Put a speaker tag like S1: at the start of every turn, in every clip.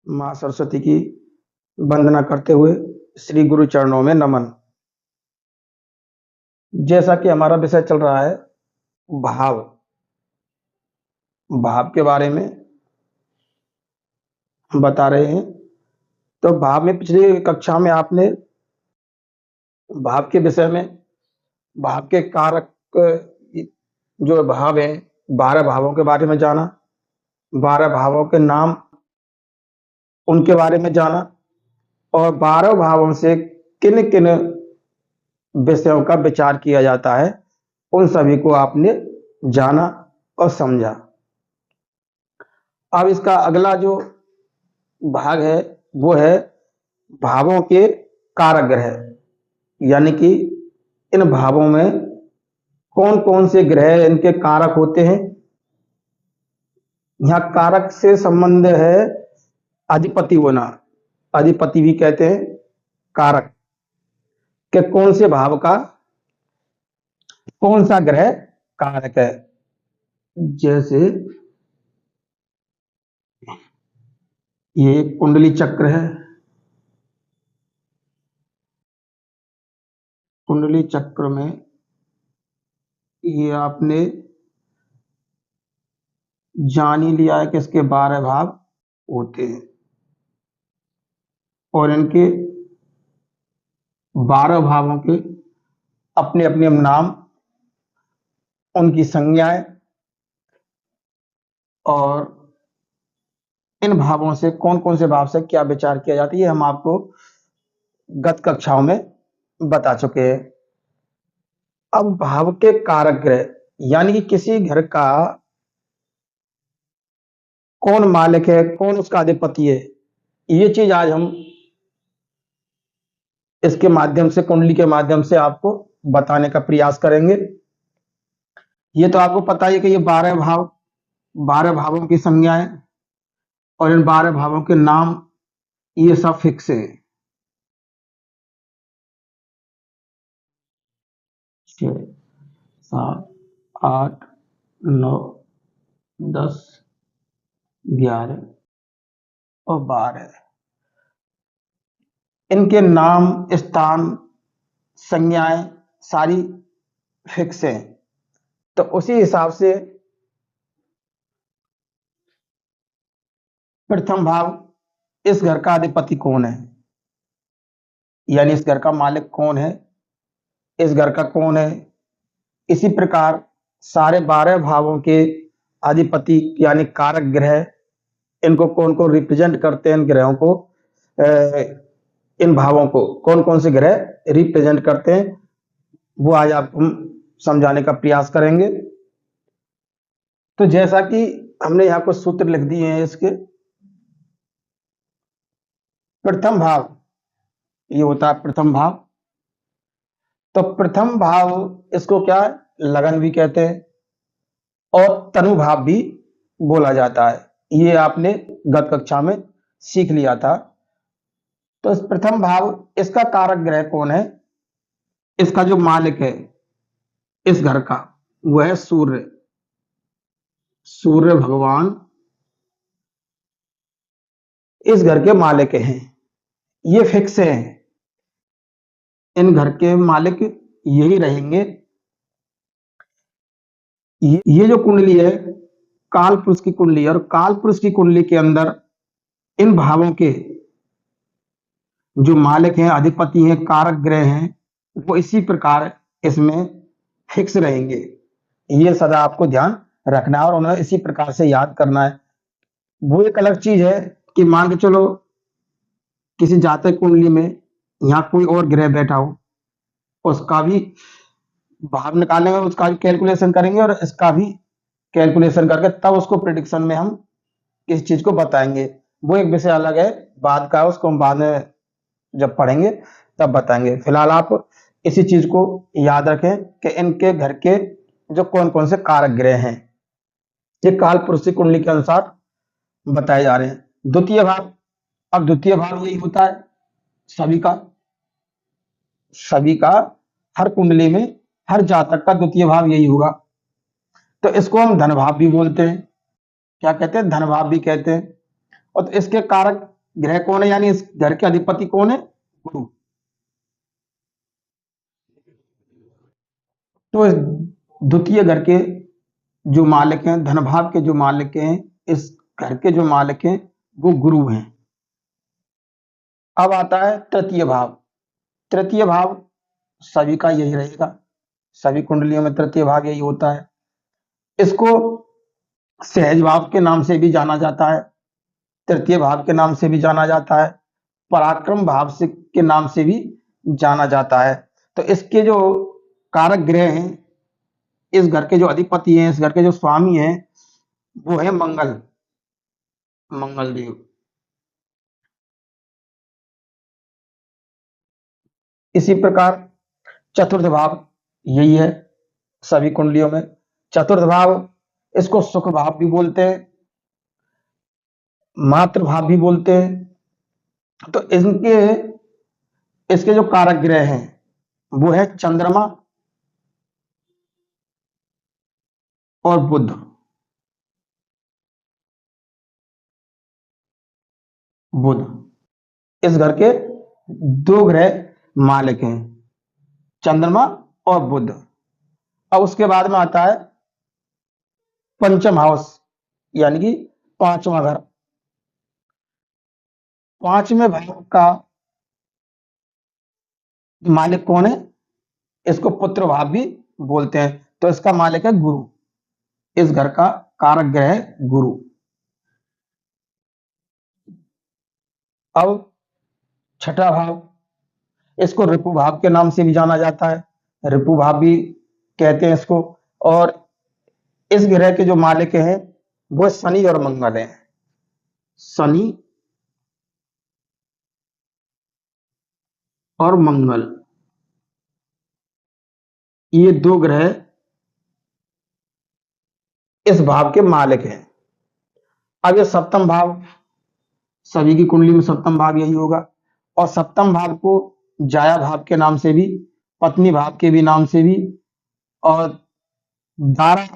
S1: माँ सरस्वती की वंदना करते हुए श्री गुरु चरणों में नमन। जैसा कि हमारा विषय चल रहा है भाव भाव के बारे में हम बता रहे हैं। तो भाव में पिछली कक्षा में आपने भाव के विषय में भाव के कारक जो भाव हैं 12 भावों के बारे में जाना, 12 भावों के नाम उनके बारे में जाना और 12 भावों से किन किन विषयों का विचार किया जाता है उन सभी को आपने जाना और समझा। अब इसका अगला जो भाग है वो है भावों के कारक ग्रह, यानी कि इन भावों में कौन कौन से ग्रह इनके कारक होते हैं। यहाँ कारक से संबंध है अधिपति होना, अधिपति भी कहते हैं कारक के कौन से भाव का कौन सा ग्रह कारक है। जैसे ये कुंडली चक्र है, कुंडली चक्र में ये आपने जान ही लिया है कि इसके 12 भाव होते हैं और इनके 12 भावों के अपने अपने नाम, उनकी संज्ञाएं और इन भावों से कौन कौन से भाव से क्या विचार किया जाता है ये हम आपको गत कक्षाओं में बता चुके हैं। अब भाव के कारक ग्रह यानी कि किसी घर का कौन मालिक है, कौन उसका अधिपति है, ये चीज आज हम इसके माध्यम से, कुंडली के माध्यम से आपको बताने का प्रयास करेंगे। ये तो आपको पता ही है कि ये 12 भाव, 12 भावों की संज्ञाएं और इन 12 भावों के नाम ये सब फिक्स है। 6, 7, 8, 9, 10, 11 और 12 इनके नाम, स्थान, संज्ञाएं सारी फिक्स हैं। तो उसी हिसाब से प्रथम भाव, इस घर का अधिपति कौन है, यानी इस घर का मालिक कौन है, इस घर का कौन है। इसी प्रकार सारे 12 भावों के अधिपति यानी कारक ग्रह, इनको कौन कौन रिप्रेजेंट करते हैं, इन ग्रहों को, इन भावों को कौन कौन से ग्रह रिप्रेजेंट करते हैं, वो आज आपको समझाने का प्रयास करेंगे। तो जैसा कि हमने यहाँ कुछ सूत्र लिख दिए हैं इसके, प्रथम भाव ये होता है प्रथम भाव। तो प्रथम भाव इसको क्या है, लगन भी कहते हैं और तनु भाव भी बोला जाता है। ये आपने गत कक्षा में सीख लिया था। तो इस प्रथम भाव, इसका कारक ग्रह कौन है, इसका जो मालिक है इस घर का वह है सूर्य। सूर्य भगवान इस घर के मालिक हैं, ये फिक्स हैं, इन घर के मालिक यही रहेंगे। ये जो कुंडली है काल पुरुष की कुंडली है और काल पुरुष की कुंडली के अंदर इन भावों के जो मालिक हैं, अधिपति हैं, कारक ग्रह हैं, वो इसी प्रकार इसमें फिक्स रहेंगे। ये सदा आपको ध्यान रखना है और उन्हें इसी प्रकार से याद करना है। वो एक अलग चीज है कि मान के चलो किसी जातक कुंडली में यहाँ कोई और ग्रह बैठा हो, उसका भी भाव निकालेंगे, उसका भी कैलकुलेशन करेंगे और इसका भी कैलकुलेशन करके तब उसको प्रिडिक्शन में हम किसी चीज को बताएंगे। वो एक विषय अलग है, बाद का, उसको हम बाद में जब पढ़ेंगे तब बताएंगे। फिलहाल आप इसी चीज को याद रखें कि इनके घर के जो कौन कौन से कारक ग्रह हैं ये काल पुरुष की कुंडली के अनुसार बताए जा रहे हैं। द्वितीय भाव, अब द्वितीय भाव यही होता है सभी का हर कुंडली में हर जातक का द्वितीय भाव यही होगा। तो इसको हम धन भाव भी बोलते हैं, क्या कहते हैं, धन भाव भी कहते हैं। और तो इसके कारक ग्रह कौन है, यानी इस घर के अधिपति कौन है, गुरु। तो इस द्वितीय घर के जो मालिक हैं, धन भाव के जो मालिक हैं, इस घर के जो मालिक हैं वो गुरु हैं। अब आता है तृतीय भाव। तृतीय भाव सभी का यही रहेगा, सभी कुंडलियों में तृतीय भाव यही होता है। इसको सहज भाव के नाम से भी जाना जाता है, तृतीय भाव के नाम से भी जाना जाता है, पराक्रम भाव से के नाम से भी जाना जाता है। तो इसके जो कारक ग्रह हैं, इस घर के जो अधिपति हैं, इस घर के जो स्वामी हैं, वो है मंगल, मंगल देव। इसी प्रकार चतुर्थ भाव यही है सभी कुंडलियों में। चतुर्थ भाव इसको सुख भाव भी बोलते हैं, मातृ भाव भी बोलते हैं। तो इनके इसके जो कारक ग्रह हैं वो है चंद्रमा और बुध। बुध इस घर के दो ग्रह मालिक हैं, चंद्रमा और बुध। अब उसके बाद में आता है पंचम हाउस, यानी कि पांचवा घर। पांचवें भाव का मालिक कौन है, इसको पुत्र भाव भी बोलते हैं। तो इसका मालिक है गुरु, इस घर का कारक ग्रह है गुरु। अब छठा भाव, इसको रिपु भाव के नाम से भी जाना जाता है, रिपु भाव भी कहते हैं इसको। और इस ग्रह के जो मालिक हैं वो शनि और मंगल हैं। शनि और मंगल, ये दो ग्रह इस भाव के मालिक हैं। अब ये सप्तम भाव, सभी की कुंडली में सप्तम भाव यही होगा। और सप्तम भाव को जाया भाव के नाम से भी, पत्नी भाव के भी नाम से भी, और दारा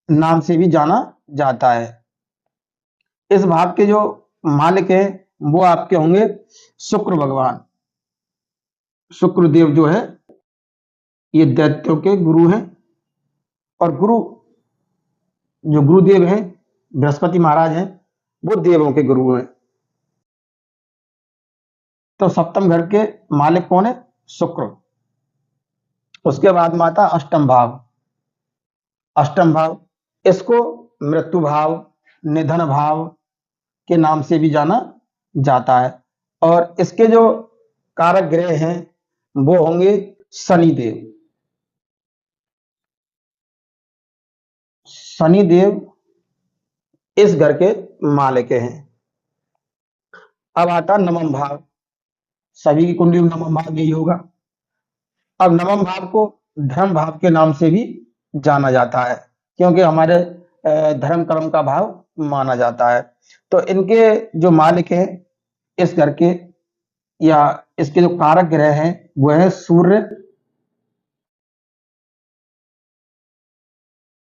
S1: नाम से भी जाना जाता है। इस भाव के जो मालिक हैं वो आपके होंगे शुक्र भगवान। शुक्र देव जो है ये दैत्यों के गुरु हैं। और गुरु जो गुरुदेव हैं, बृहस्पति महाराज हैं, वो देवों के गुरु हैं। तो सप्तम घर के मालिक कौन है, शुक्र। उसके बाद में आता अष्टम भाव। अष्टम भाव इसको मृत्यु भाव, निधन भाव के नाम से भी जाना जाता है। और इसके जो कारक ग्रह हैं वो होंगे शनिदेव। शनिदेव इस घर के मालिक हैं। अब आता नवम भाव, सभी की कुंडली में नवम भाव यही होगा। अब नवम भाव को धर्म भाव के नाम से भी जाना जाता है, क्योंकि हमारे धर्म कर्म का भाव माना जाता है। तो इनके जो मालिक हैं इस घर के, या इसके जो कारक ग्रह हैं वो है सूर्य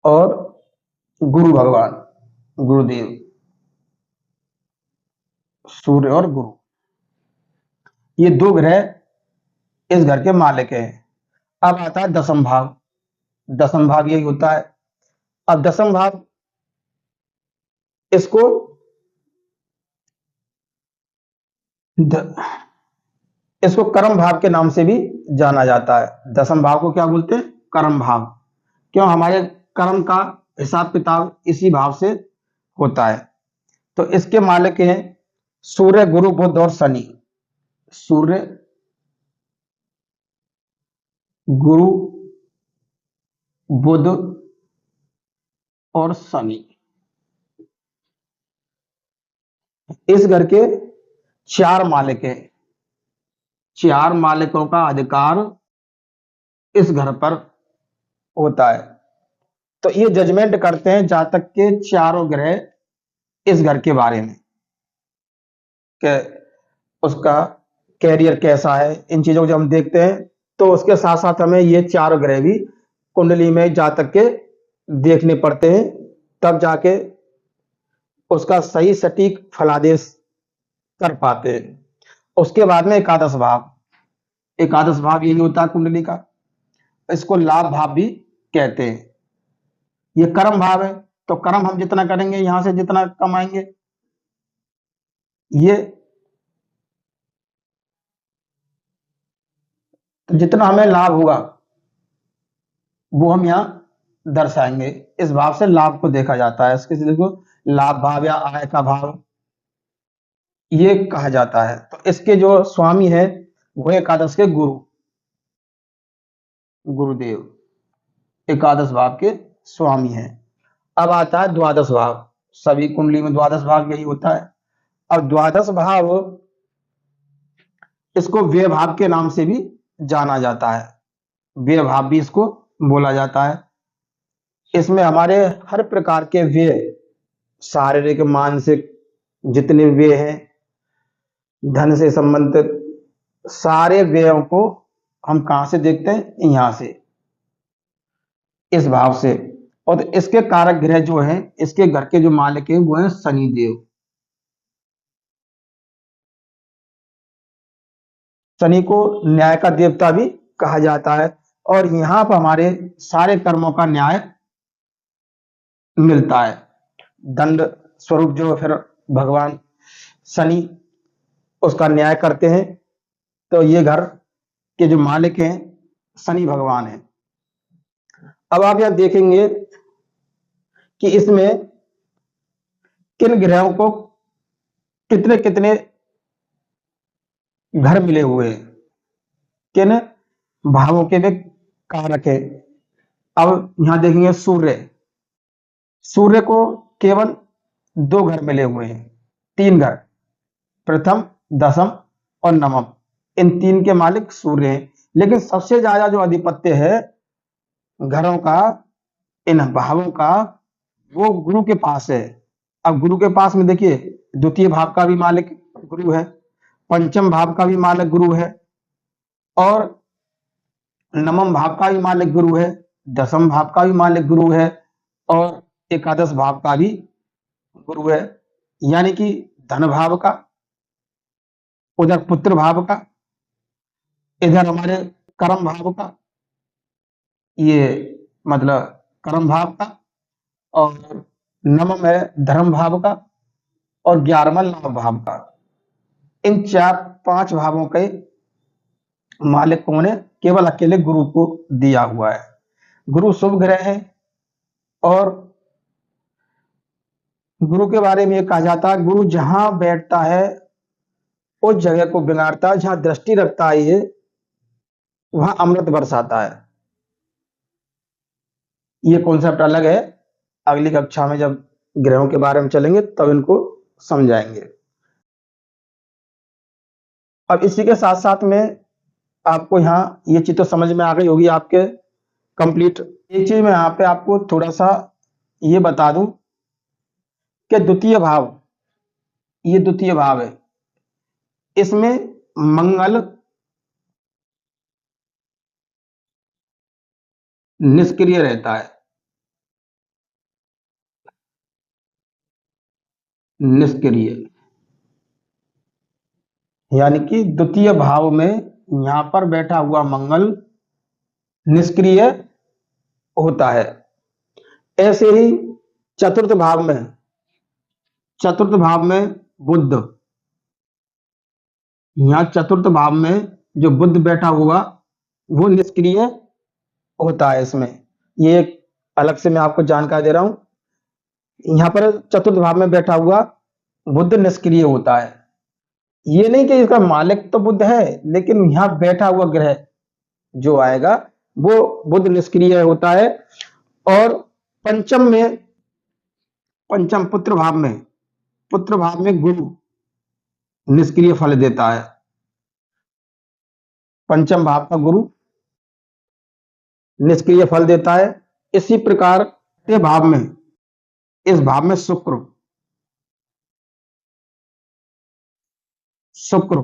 S1: और गुरु भगवान, गुरुदेव। सूर्य और गुरु, ये दो ग्रह इस घर के मालिक हैं। अब आता है दसम भाव। दसम भाव यही होता है। अब दसम भाव इसको इसको कर्म भाव के नाम से भी जाना जाता है। दसम भाव को क्या बोलते हैं, कर्म भाव। क्यों, हमारे कर्म का हिसाब किताब इसी भाव से होता है। तो इसके मालिक हैं सूर्य, गुरु, बुध और शनि। सूर्य, गुरु, बुध और शनि। इस घर के चार मालिक हैं। चार मालिकों का अधिकार इस घर पर होता है। तो ये जजमेंट करते हैं जातक के चारों ग्रह इस घर के बारे में, कि उसका कैरियर कैसा है। इन चीजों को जब हम देखते हैं तो उसके साथ साथ हमें ये चार ग्रह भी कुंडली में जातक के देखने पड़ते हैं, तब जाके उसका सही सटीक फलादेश कर पाते हैं। उसके बाद में एकादश भाव, एकादश भाव यही होता है कुंडली का, इसको लाभ भाव भी कहते हैं। ये कर्म भाव है, तो कर्म हम जितना करेंगे यहां से जितना कमाएंगे, ये तो जितना हमें लाभ होगा वो हम यहाँ दर्शाएंगे। इस भाव से लाभ को देखा जाता है, इसके देखो लाभ भाव या आय का भाव ये कहा जाता है। तो इसके जो स्वामी है वो एकादश के गुरु, गुरुदेव एकादश भाव के स्वामी हैं। अब आता है द्वादश भाव, सभी कुंडली में द्वादश भाव यही होता है। अब द्वादश भाव, इसको व्यय भाव के नाम से भी जाना जाता है, व्यय भाव भी इसको बोला जाता है। इसमें हमारे हर प्रकार के व्यय, शारीरिक मानसिक जितने व्यय हैं, धन से संबंधित सारे व्ययों को हम कहां से देखते हैं, यहां से, इस भाव से। और इसके कारक ग्रह जो हैं, इसके घर के जो मालिक हैं वो हैं शनि देव। शनि को न्याय का देवता भी कहा जाता है, और यहां पर हमारे सारे कर्मों का न्याय मिलता है। दंड स्वरूप जो फिर भगवान शनि उसका न्याय करते हैं। तो ये घर के जो मालिक हैं शनि भगवान हैं। अब आप यहां देखेंगे कि इसमें किन ग्रहों को कितने कितने घर मिले हुए हैं, किन भावों के वे कारक है। अब यहां देखेंगे सूर्य, सूर्य को केवल दो घर मिले हुए हैं, तीन घर, प्रथम दसम और नवम, इन तीन के मालिक सूर्य हैं। लेकिन सबसे ज्यादा जो अधिपत्य है घरों का, इन भावों का, वो गुरु के पास है। अब गुरु के पास में देखिए द्वितीय भाव का भी मालिक गुरु है, पंचम भाव का भी मालिक गुरु है, और नवम भाव का भी मालिक गुरु है, दसम भाव का भी मालिक गुरु है, और एकादश भाव का भी गुरु है। यानी कि धन भाव का, उधर पुत्र भाव का, इधर हमारे कर्म भाव का, ये मतलब कर्म भाव का, और नवम है धर्म भाव का, और 11वां लाभ भाव का। इन चार पांच भावों के मालिक कौन है, केवल अकेले गुरु को दिया हुआ है। गुरु शुभ ग्रह है, और गुरु के बारे में ये कहा जाता है गुरु जहां बैठता है उस जगह को बिगाड़ता है, जहां दृष्टि रखता है ये वहां अमृत बरसाता है। ये कॉन्सेप्ट अलग है, अगली कक्षा में जब ग्रहों के बारे में चलेंगे तब इनको समझाएंगे। अब इसी के साथ साथ में आपको यहाँ ये चीज तो समझ में आ गई होगी आपके कंप्लीट। एक चीज मैं यहाँ पे आपको थोड़ा सा ये बता दूं कि द्वितीय भाव, ये द्वितीय भाव है, इसमें मंगल निष्क्रिय रहता है, निष्क्रिय, यानी कि द्वितीय भाव में यहां पर बैठा हुआ मंगल निष्क्रिय होता है। ऐसे ही चतुर्थ भाव में, चतुर्थ भाव में बुध, यहां चतुर्थ भाव में जो बुध बैठा हुआ वो निष्क्रिय होता है। इसमें ये एक अलग से मैं आपको जानकारी दे रहा हूं, यहां पर चतुर्थ भाव में बैठा हुआ बुध निष्क्रिय होता है। ये नहीं कि इसका मालिक तो बुध है, लेकिन यहां बैठा हुआ ग्रह जो आएगा वो बुध निष्क्रिय होता है। और पंचम में, पंचम पुत्र भाव में, पुत्र भाव में गुरु निष्क्रिय फल देता है। पंचम भाव का गुरु निष्क्रिय फल देता है। इसी प्रकार के भाव में, इस भाव में शुक्र, शुक्र,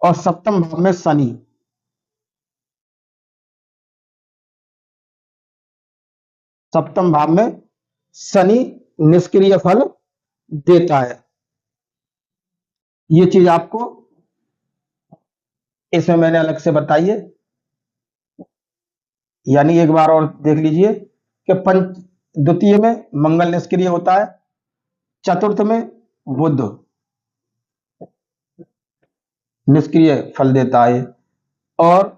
S1: और सप्तम भाव में शनि, सप्तम भाव में शनि निष्क्रिय फल देता है। ये चीज आपको इसमें मैंने अलग से बताई है। यानी एक बार और देख लीजिए कि पंच द्वितीय में मंगल निष्क्रिय होता है, चतुर्थ में बुध निष्क्रिय फल देता है, और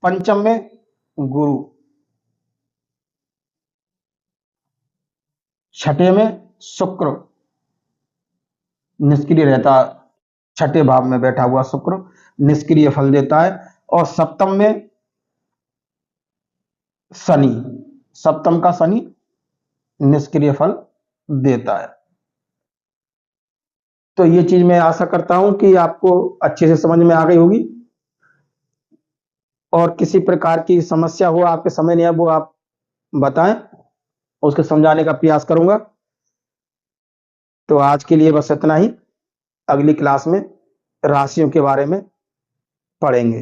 S1: पंचम में गुरु, छठे में शुक्र निष्क्रिय रहता है, छठे भाव में बैठा हुआ शुक्र निष्क्रिय फल देता है, और सप्तम में शनि, सप्तम का शनि निष्क्रिय फल देता है। तो ये चीज मैं आशा करता हूं कि आपको अच्छे से समझ में आ गई होगी, और किसी प्रकार की समस्या हो, आपके समझ नहीं आए, वो आप बताएं, उसके समझाने का प्रयास करूंगा। तो आज के लिए बस इतना ही। अगली क्लास में राशियों के बारे में पढ़ेंगे।